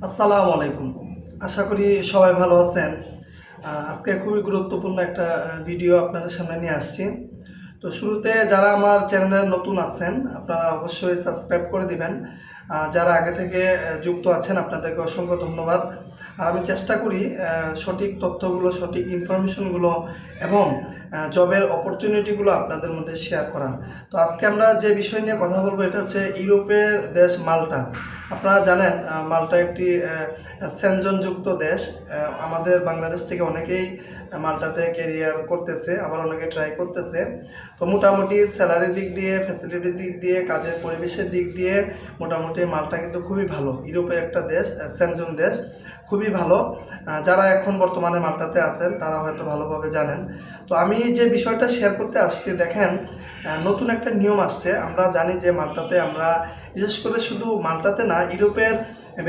আসসালামু আলাইকুম। আশা করি সবাই ভালো আছেন। আজকে খুবই গুরুত্বপূর্ণ একটা ভিডিও আপনাদের সামনে নিয়ে আসছি। তো শুরুতে যারা আমার চ্যানেলে নতুন আছেন আপনারা অবশ্যই সাবস্ক্রাইব করে দিবেন। যারা আগে থেকে যুক্ত আছেন আপনাদেরকে অসংখ্য ধন্যবাদ। আর আমি চেষ্টা করি সঠিক তথ্যগুলো, সঠিক ইনফরমেশনগুলো এবং জবের অপরচুনিটিগুলো আপনাদের মধ্যে শেয়ার করা। তো আজকে আমরা যে বিষয় নিয়ে কথা বলবো এটা হচ্ছে ইউরোপের দেশ মাল্টা। আপনারা জানেন মাল্টা একটি সেনজনযুক্ত দেশ। আমাদের বাংলাদেশ থেকে অনেকেই মাল্টাতে ক্যারিয়ার করতেছে, আবার অনেকে ট্রাই করতেছে। তো মোটামুটি স্যালারির দিক দিয়ে, ফ্যাসিলিটির দিক দিয়ে, কাজের পরিবেশের দিক দিয়ে মোটামুটি মাল্টা কিন্তু খুবই ভালো। ইউরোপের একটা দেশ, সেনজন দেশ, খুবই ভালো। যারা এখন বর্তমানে মাল্টাতে আছেন তারা হয়তো ভালোভাবে জানেন। তো আমি যে বিষয়টা শেয়ার করতে আসছি, দেখেন নতুন একটা নিয়ম আসছে। আমরা জানি যে মাল্টাতে আমরা বিশেষ করে শুধু মাল্টাতে না, ইউরোপের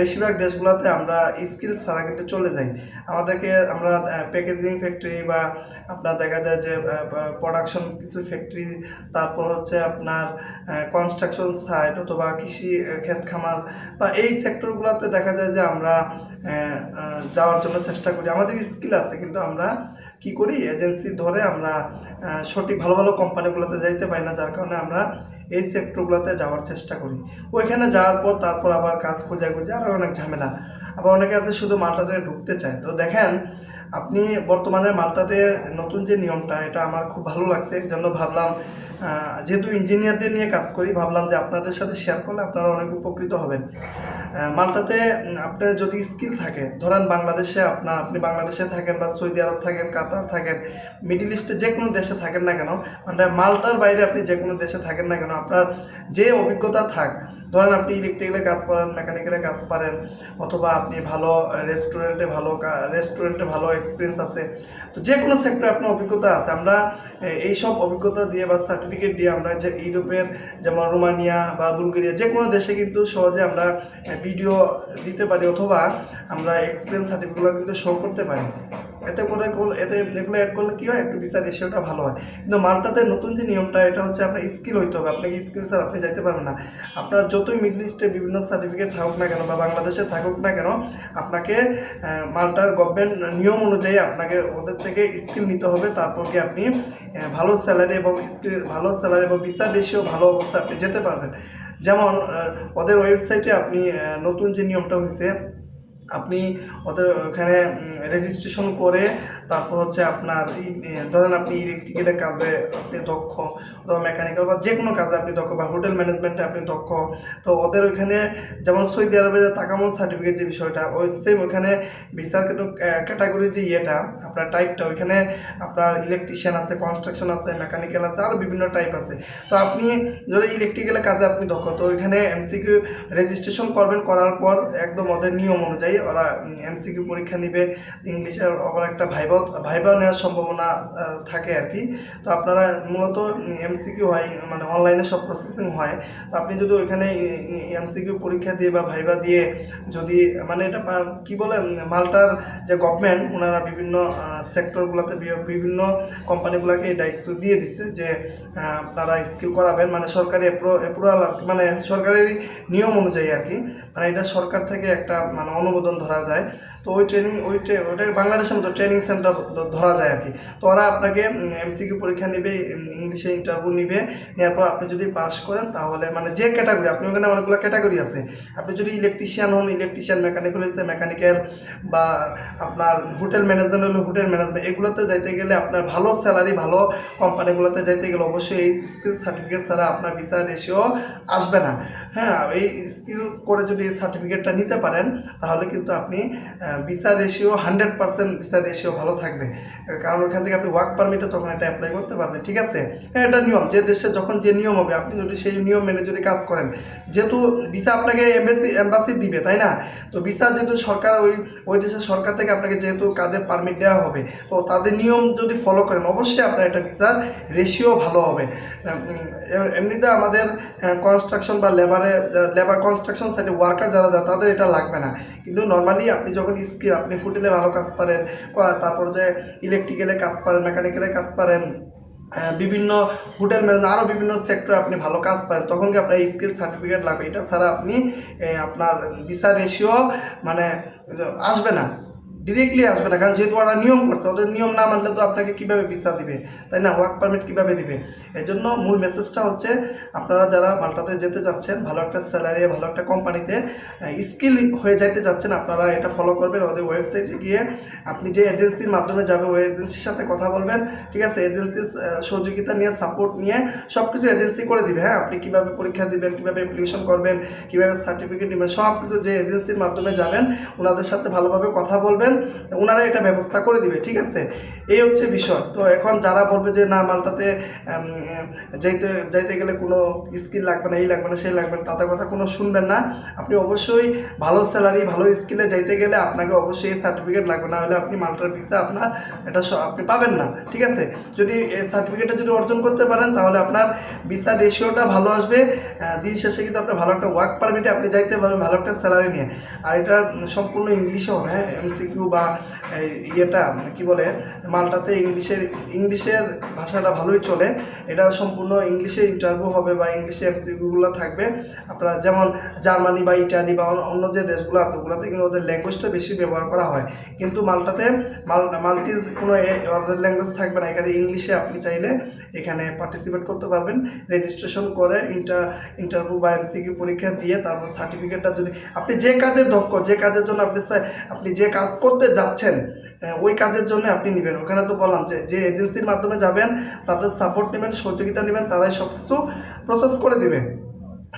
বেশিরভাগ দেশগুলোতে আমরা স্কিল ছাড়া কিন্তু চলে যাই। আমরা প্যাকেজিং ফ্যাক্টরি বা আপনার দেখা যায় যে প্রোডাকশন কিছু ফ্যাক্টরি, তারপর হচ্ছে আপনার কনস্ট্রাকশন সাইট অথবা কৃষি ক্ষেত খামার বা এই সেক্টরগুলোতে দেখা যায় যে আমরা যাওয়ার জন্য চেষ্টা করি। আমাদের স্কিল আছে কিন্তু আমরা কি করি, এজেন্সি ধরে আমরা সঠিক ভালো ভালো কোম্পানিগুলোতে যাইতে পারি না, যার কারণে আমরা এই সেক্টরগুলোতে যাওয়ার চেষ্টা করি। ওইখানে যাওয়ার পর তারপর আবার কাজ খুঁজে আরও অনেক ঝামেলা। আবার অনেকে আছে শুধু মাল্টাতে ঢুকতে চায়। তো দেখেন আপনি বর্তমানে মাল্টাতে নতুন যে নিয়মটা, এটা আমার খুব ভালো লাগছে, এই জন্য ভাবলাম যেহেতু ইঞ্জিনিয়ারদের নিয়ে কাজ করি, ভাবলাম যে আপনাদের সাথে শেয়ার করলে আপনারা অনেক উপকৃত হবেন। মাল্টাতে আপনার যদি স্কিল থাকে, ধরেন বাংলাদেশে আপনি বাংলাদেশে থাকেন বা সৌদি আরব থাকেন, কাতার থাকেন, মিডিল ইস্টে যে কোনো দেশে থাকেন না কেন, মানে মাল্টার বাইরে আপনি যে কোনো দেশে থাকেন না কেন, আপনার যে অভিজ্ঞতা থাক, ধরেন আপনি ইলেকট্রিক্যালে কাজ পারেন, মেকানিক্যালে কাজ পারেন, অথবা আপনি ভালো রেস্টুরেন্টে ভালো এক্সপিরিয়েন্স আছে, তো যে কোনো সেক্টরে আপনার অভিজ্ঞতা আছে, আমরা এইসব অভিজ্ঞতা দিয়ে বা সার্টিফিকেট দিয়ে আমরা যে ইউরোপের যেমন রোমানিয়া বা বুলগেরিয়া যে কোনো দেশে কিন্তু সহজে আমরা ভিডিও দিতে পারি, অথবা আমরা এক্সপিরিয়েন্স সার্টিফিকেটগুলো কিন্তু শো করতে পারি। এগুলো অ্যাড করলে কী হয়, একটু ভিসা রেশিওটা ভালো হয়। কিন্তু মাল্টাতে নতুন যে নিয়মটা, এটা হচ্ছে আপনার স্কিল হইতে হবে। আপনাকে স্কিল স্যার আপনি যাইতে পারবেন না। আপনার যতই মিডল ইস্টে বিভিন্ন সার্টিফিকেট থাকুক না কেন বা বাংলাদেশে থাকুক না কেন, আপনাকে মাল্টার গভর্নমেন্ট নিয়ম অনুযায়ী আপনাকে ওদের থেকে স্কিল নিতে হবে। তারপর কি আপনি ভালো স্যালারি এবং ভিসা রেশিও ভালো অবস্থা আপনি যেতে পারবেন। যেমন ওদের ওয়েবসাইটে আপনি নতুন যে নিয়মটা হয়েছে, আপনি ওদের ওখানে রেজিস্ট্রেশন করে তারপর হচ্ছে আপনার ধরেন আপনি ইলেকট্রিক্যালের কাজে আপনি দক্ষ, অথবা মেকানিক্যাল বা যে কোনো কাজে আপনি দক্ষ, বা হোটেল ম্যানেজমেন্টে আপনি দক্ষ, তো ওদের ওইখানে যেমন সৌদি আরবে যে তাকামুল সার্টিফিকেট যে বিষয়টা, ওই সেম ওইখানে ভিসার কিন্তু ক্যাটাগরির যে ইয়েটা আপনার টাইপটা, ওইখানে আপনার ইলেকট্রিশিয়ান আছে, কনস্ট্রাকশন আছে, মেকানিক্যাল আছে, আরও বিভিন্ন টাইপ আছে। তো আপনি যদি ইলেকট্রিক্যালের কাজে আপনি দক্ষ, তো ওইখানে এমসিকিউ রেজিস্ট্রেশন করবেন, করার পর একদম ওদের নিয়ম অনুযায়ী ওরা এমসিকিউ পরীক্ষা নেবে। ইংলিশের আবার একটা ভাইবা নেওয়ার সম্ভাবনা থাকে আর কি। তো আপনারা মূলত এমসিকিউ হয়, মানে অনলাইনে সব প্রসেসিং হয়। তো আপনি যদি ওইখানে এমসিকিউ পরীক্ষা দিয়ে বা ভাইবা দিয়ে যদি মানে এটা কি বলে, মাল্টার যে গভর্নমেন্ট ওনারা বিভিন্ন সেক্টরগুলোতে বিভিন্ন কোম্পানিগুলোকে এই দায়িত্ব দিয়ে দিচ্ছে যে আপনারা স্কিল করাবেন, মানে সরকারি অ্যাপ্রুভাল, মানে সরকারি নিয়ম অনুযায়ী আর কি। মানে এটা সরকার থেকে একটা মানে অনুমোদন ধরা যায়। তো ওই ওইটা বাংলাদেশের মতো ট্রেনিং সেন্টার ধরা যায় আর কি। তো ওরা আপনাকে এমসিকিউ পরীক্ষা নেবে, ইংলিশে ইন্টারভিউ নেবে, নেওয়ার পর আপনি যদি পাস করেন তাহলে মানে যে ক্যাটাগরি, আপনি ওখানে অনেকগুলো ক্যাটাগরি আছে, আপনি যদি ইলেকট্রিশিয়ান হন ইলেকট্রিশিয়ান, মেকানিক্যাল হচ্ছে মেকানিক্যাল, বা আপনার হোটেল ম্যানেজমেন্ট হলে হোটেল ম্যানেজমেন্ট, এগুলোতে যাইতে গেলে আপনার ভালো স্যালারি, ভালো কোম্পানিগুলোতে যাইতে গেলে অবশ্যই এই স্কিল সার্টিফিকেট ছাড়া আপনার ভিসা রেশিও আসবে না। হ্যাঁ, এই স্কিল করে যদি এই সার্টিফিকেটটা নিতে পারেন তাহলে কিন্তু আপনি ভিসা রেশিও 100% ভিসা রেশিও ভালো থাকবে, কারণ ওখান থেকে আপনি ওয়ার্ক পারমিটে তখন এটা অ্যাপ্লাই করতে পারবেন। ঠিক আছে, হ্যাঁ, এটা নিয়ম, যে দেশে যখন যে নিয়ম হবে আপনি যদি সেই নিয়ম মেনে যদি কাজ করেন, যেহেতু ভিসা আপনাকে এম্বাসি দিবে, তাই না? তো ভিসা যেহেতু সরকার ওই দেশের সরকার থেকে আপনাকে যেহেতু কাজের পারমিট দেওয়া হবে, তো তাদের নিয়ম যদি ফলো করেন অবশ্যই আপনার একটা ভিসার রেশিও ভালো হবে। এমনিতে আমাদের কনস্ট্রাকশন বা লেবার কনস্ট্রাকশন সাইডে ওয়ার্কার যারা তাদের এটা লাগবে না, কিন্তু নর্মালি আপনি যখন স্কিল, আপনি হোটেলে ভালো কাজ পারেন, তারপর যে ইলেকট্রিক্যালে কাজ পারেন, মেকানিক্যালে কাজ পারেন, বিভিন্ন হোটেল ম্যানেজমেন্ট আরও বিভিন্ন সেক্টরে আপনি ভালো কাজ পান, তখন কি আপনার স্কিল সার্টিফিকেট লাগবে। এটা ছাড়া আপনি আপনার ভিসা রেশিও মানে আসবে না, ডিরেক্টলি আসবে না। কারণ যেহেতু ওরা নিয়ম করছে, ওদের নিয়ম না মানলে তো আপনাকে কীভাবে ভিসা দিবে, তাই না, ওয়ার্ক পারমিট কীভাবে দিবে। এই জন্য মূল মেসেজটা হচ্ছে আপনারা যারা মাল্টাতে যেতে যাচ্ছেন, ভালো একটা স্যালারি ভালো একটা কোম্পানিতে স্কিল হয়ে যাইতে যাচ্ছেন, আপনারা এটা ফলো করবেন। ওদের ওয়েবসাইটে গিয়ে আপনি যে এজেন্সির মাধ্যমে যাবে ওই এজেন্সির সাথে কথা বলবেন, ঠিক আছে। এজেন্সির সহযোগিতা নিয়ে, সাপোর্ট নিয়ে সব কিছু এজেন্সি করে দিবে। হ্যাঁ, আপনি কীভাবে পরীক্ষা দিবেন, কীভাবে অ্যাপ্লিকেশন করবেন, কীভাবে সার্টিফিকেট নেবেন, সব কিছু যে এজেন্সির মাধ্যমে যাবেন ওনাদের সাথে ভালোভাবে কথা বলবেন, ওনারা এটা ব্যবস্থা করে দিবে, ঠিক আছে। এই হচ্ছে বিষয়। তো এখন যারা বলবে যে না মাল্টাতে যাইতে গেলে কোনো স্কিল লাগবে না, এই লাগবে না, সেই লাগবে না, তাদের কথা কোনো শুনবেন না। আপনি অবশ্যই ভালো স্যালারি ভালো স্কিলে যাইতে গেলে আপনাকে অবশ্যই এই সার্টিফিকেট লাগবে, না হলে আপনি মাল্টার ভিসা আপনার এটা আপনি পাবেন না, ঠিক আছে। যদি এই সার্টিফিকেটটা যদি অর্জন করতে পারেন তাহলে আপনার ভিসা রেশিওটা ভালো আসবে। দিন শেষে কিন্তু আপনার ভালো একটা ওয়ার্ক পারমিটে আপনি যাইতে পারবেন ভালো একটা স্যালারি নিয়ে। আর এটা সম্পূর্ণ ইংলিশে হবে, হ্যাঁ, এমসিকিউ বা ইয়েটা কি বলে, মাল্টাতে ইংলিশের ভাষাটা ভালোই চলে। এটা সম্পূর্ণ ইংলিশে ইন্টারভিউ হবে বা ইংলিশে এমসিকিউগুলো থাকবে। আপনারা যেমন জার্মানি বা ইটালি বা অন্য যে দেশগুলো আছে ওগুলোতে কিন্তু ওদের ল্যাঙ্গুয়েজটা বেশি ব্যবহার করা হয়, কিন্তু মাল্টাতে মাল্টির কোনো ওদের ল্যাঙ্গুয়েজ থাকবে না। এখানে ইংলিশে আপনি চাইলে এখানে পার্টিসিপেট করতে পারবেন, রেজিস্ট্রেশন করে ইন্টারভিউ বা এমসিকিউ পরীক্ষা দিয়ে তারপর সার্টিফিকেটটা যদি আপনি যে কাজে দক্ষ, যে কাজের জন্য আপনি যে কাজ করতে যাচ্ছেন ওই কাজের জন্য আপনি নেবেন। ওখানে তো বললাম যে এজেন্সির মাধ্যমে যাবেন তাদের সাপোর্ট নেবেন, সহযোগিতা নেবেন, তারাই সব কিছু প্রসেস করে দিবে,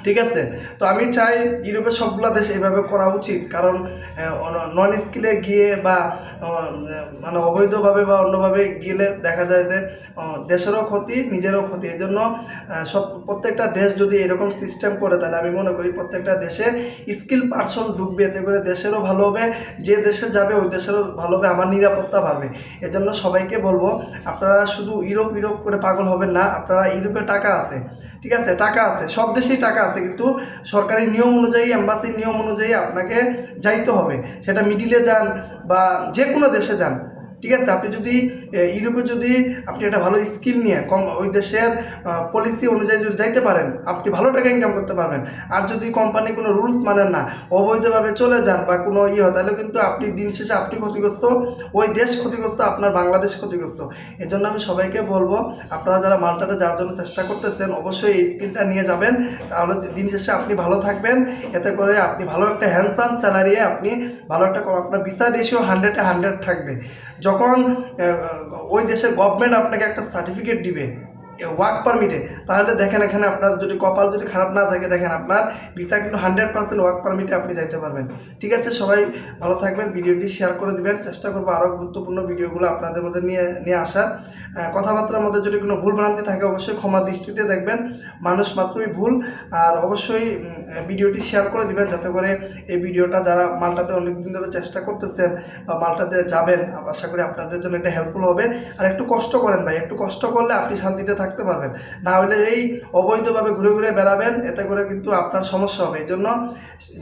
ঠিক আছে। তো আমি চাই ইউরোপের সবগুলো দেশ এইভাবে করা উচিত, কারণ নন স্কিলে গিয়ে বা মানে অবৈধভাবে বা অন্যভাবে গেলে দেখা যায় যে দেশেরও ক্ষতি নিজেরও ক্ষতি। এই জন্য প্রত্যেকটা দেশ যদি এরকম সিস্টেম করে তাহলে আমি মনে করি প্রত্যেকটা দেশে স্কিল পার্সন ঢুকবে, এতে করে দেশেরও ভালো হবে, যে দেশে যাবে ওই দেশেরও ভালো হবে, আমার নিরাপত্তা বাড়বে। এজন্য সবাইকে বলবো আপনারা শুধু ইউরোপ করে পাগল হবেন না। আপনারা ইউরোপে টাকা আছে, ঠিক আছে, টাকা আছে, সব দেশেই টাকা আছে, কিন্তু সরকারি নিয়ম অনুযায়ী, এম্বাসির নিয়ম অনুযায়ী আপনাকে যাইতে হবে। সেটা মিডিলে যান বা যে কোনো দেশে যান, ঠিক আছে। আপনি যদি ইউরোপে যদি আপনি একটা ভালো স্কিল নিয়ে ওই দেশের পলিসি অনুযায়ী যদি যাইতে পারেন আপনি ভালো টাকা ইনকাম করতে পারবেন। আর যদি কোম্পানি কোনো রুলস মানেন না, অবৈধভাবে চলে যান বা কোনো হয়, তাহলে কিন্তু আপনি দিন শেষে আপনি ক্ষতিগ্রস্ত, ওই দেশ ক্ষতিগ্রস্ত, আপনার বাংলাদেশ ক্ষতিগ্রস্ত। এই জন্য আমি সবাইকে বলবো আপনারা যারা মাল্টাতে যাওয়ার জন্য চেষ্টা করতেছেন অবশ্যই এই স্কিলটা নিয়ে যাবেন, তাহলে দিন শেষে আপনি ভালো থাকবেন। এতে করে আপনি ভালো একটা হ্যান্ডসাম স্যালারি, আপনি ভালো একটা আপনার ভিসা রেশিও 100-এ 100 থাকবে। যখন ওই দেশের গভর্নমেন্ট আপনাকে একটা সার্টিফিকেট দিবে ওয়ার্ক পারমিটে, তাহলে দেখেন এখানে আপনার যদি কপাল যদি খারাপ না থাকে, দেখেন আপনার ভিসা কিন্তু 100% ওয়ার্ক পারমিটে আপনি যাইতে পারবেন, ঠিক আছে। সবাই ভালো থাকবেন, ভিডিওটি শেয়ার করে দিবেন। চেষ্টা করবো আরও গুরুত্বপূর্ণ ভিডিওগুলো আপনাদের মধ্যে নিয়ে আসার। কথাবার্তার মধ্যে যদি কোনো ভুল ভ্রান্তি থাকে অবশ্যই ক্ষমা দৃষ্টিতে দেখবেন, মানুষ মাত্রই ভুল। আর অবশ্যই ভিডিওটি শেয়ার করে দিবেন যাতে করে এই ভিডিওটা যারা মাল্টাতে অনেকদিন ধরে চেষ্টা করতেছেন বা মাল্টাতে যাবেন, আশা করি আপনাদের জন্য এটা হেল্পফুল হবে। আর একটু কষ্ট করেন ভাই, একটু কষ্ট করলে আপনি শান্তিতে থাকতে পারবেন, না হলে এই অবৈধভাবে ঘুরে বেড়াবেন, এতে করে কিন্তু আপনার সমস্যা হবে। এই জন্য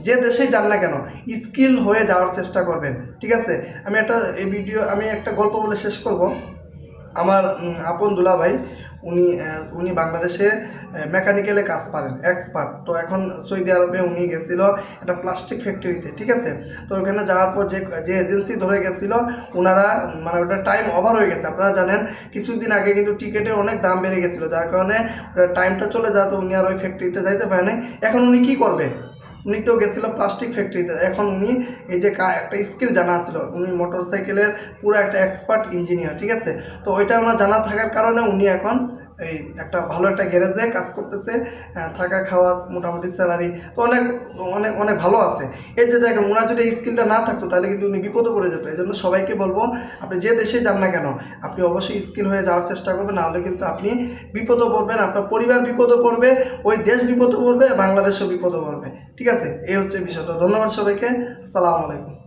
যে দেশেই যান না কেন স্কিল হয়ে যাওয়ার চেষ্টা করবেন, ঠিক আছে। আমি একটা গল্প বলে শেষ করব। আমার আপন দুলা ভাই, উনি বাংলাদেশে মেকানিক্যালে কাজ পারেন, এক্সপার্ট। তো এখন সৌদি আরবে উনি গেছিল একটা প্লাস্টিক ফ্যাক্টরিতে, ঠিক আছে। তো ওখানে যাওয়ার পর যে এজেন্সি ধরে গেছিল ওনারা মানে ওটা টাইম ওভার হয়ে গেছে। আপনারা জানেন কিছুদিন আগে কিন্তু টিকিটের অনেক দাম বেড়ে গেছিলো, যার কারণে টাইমটা চলে যায়, তো উনি আর ওই ফ্যাক্টরিতে যাইতে পারেনি। এখন উনি কী করবে, উনি তো গেছিলো প্লাস্টিক ফ্যাক্টরিতে। এখন উনি এই যে একটা স্কিল জানা ছিল, উনি মোটরসাইকেলের পুরো একটা এক্সপার্ট ইঞ্জিনিয়ার, ঠিক আছে। তো ওইটা ওনার জানা থাকার কারণে উনি এখন এই একটা ভালো একটা গ্যারেজে কাজ করতেছে, থাকা খাওয়া মোটামুটি স্যালারি তো অনেক অনেক অনেক ভালো আছে। এই যে দেখেন ওনার যদি এই স্কিলটা না থাকতো তাহলে কিন্তু উনি বিপদে পড়ে যেত। এই জন্য সবাইকে বলবো আপনি যে দেশে যান না কেন আপনি অবশ্যই স্কিল হয়ে যাওয়ার চেষ্টা করবেন, নাহলে কিন্তু আপনি বিপদে পড়বেন, আপনার পরিবার বিপদে পড়বে, ওই দেশ বিপদে পড়বে, বাংলাদেশও বিপদে পড়বে, ঠিক আছে। এই হচ্ছে বিষয়টা। ধন্যবাদ সবাইকে, আসসালামু আলাইকুম।